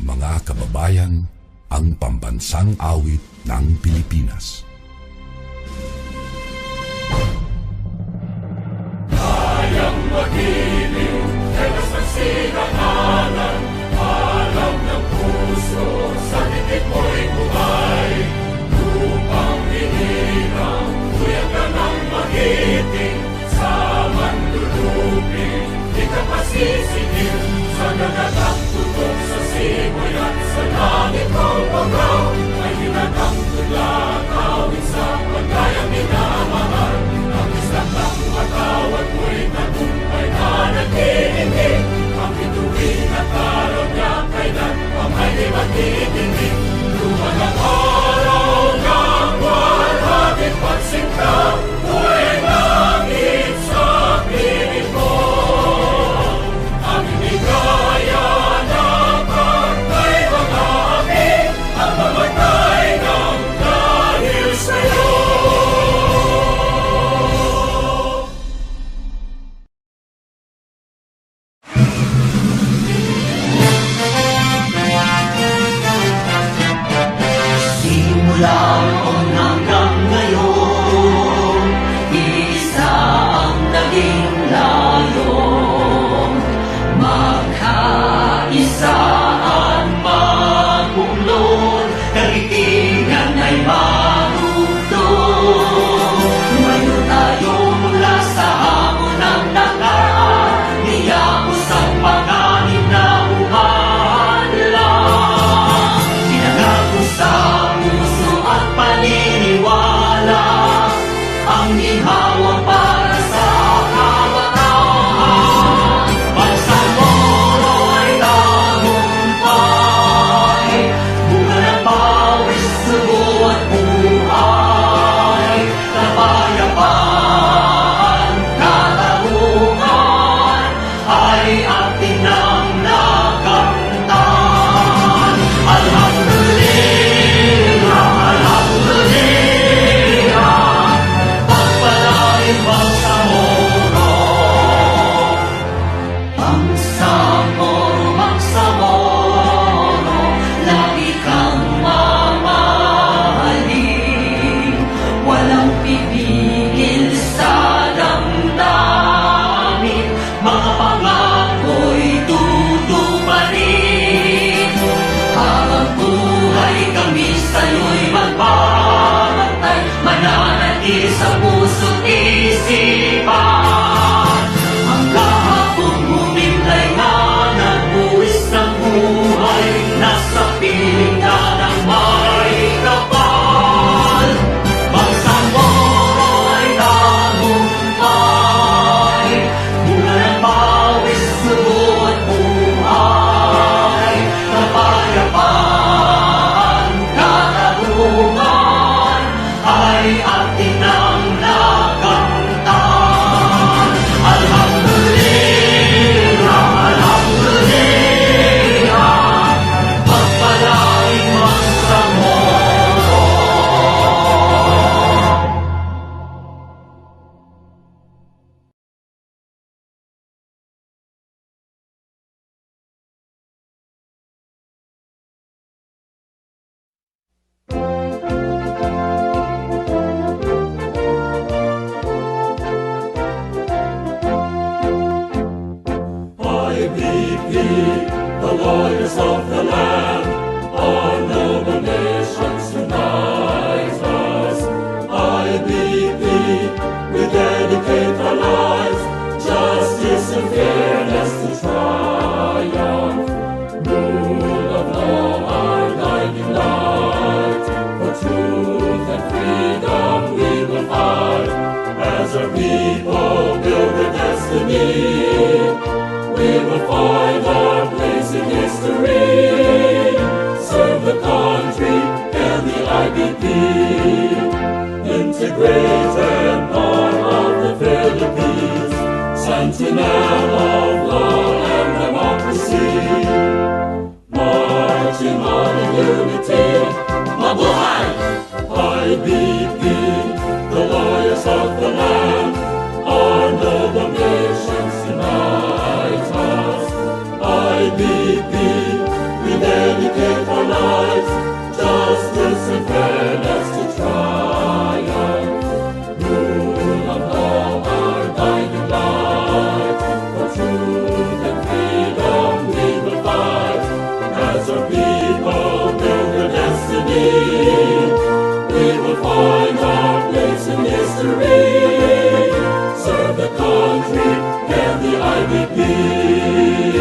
mga kababayan, ang pambansang awit ng Pilipinas. Kayang magiliw, telas ng sigahanan, alam ng puso, sa titik mo'y buhay. Lupang hinirang, tuyang ka ng magiting, sa manluluping, di ka pasisingil, sa nagagang tutok sa simoy at sa langit mong pagaw, ay hinatang tulad, awit sa pagkayang minamahal. Ang isang ng matawad mo'y tagumpay na nagtitindig, ang bituin at araw niya kailan ang may di magtitindig. Luman ang araw ng walhagit pagsinta, buhay langit sa piling mo. Ang inigaya ng pagkay mga api, ang mamatay ng dahil sa'yo. Simula noon hanggang ngayon, isa ang naging layon. Magkaisaan magbuklod, kagitingan ay marugtong. Tumayo tayo mula sa hamon ng nakaraan, niyapos ang panganib na umalang. Pinangako sa puso at paniniwala, ang ginhawa para sa kabataan. Bansang Moro ay tagumpay, bunga ng pawis, sugo at buhay. Kapayapaan, katarungan, ay ating nang nakamtan. Alhamdulillah, alhamdulillah, pagpalain Bangsa Moro. Bangsa Moro, Bangsa Moro, lagi kang mamahalin. Walang pipigil sa damdamin, mga pangako'y tutuparin. Habang buhay kami sa'yo'y magbabantay, mananatili sa puso't isipan. Ang kahapong humimlay na nagbuwis ng buhay, nasa piling ka ng may kapal. Bansang Moro ay tagumpay, bunga ng pawis, sugo at buhay. Kapayapaan, katarungan, ay ating nang nakamtan. Alhamdulillah, alhamdulillah, pagpalain Bangsa Moro. IBP, the lawyers of the land, our noble nations unite us. IBP, we dedicate our lives, justice and fairness to triumph. Rule of law, our guiding light, for truth and freedom we will fight. As our people build their destiny, we will find our place in history. Serve the country and the IBP, integrated part of the Philippines, sentinel of law and democracy. Marching on in unity, mabuhay! IBP, the lawyers of the land, our noble nations unite us. IBP, we dedicate pag-ibig.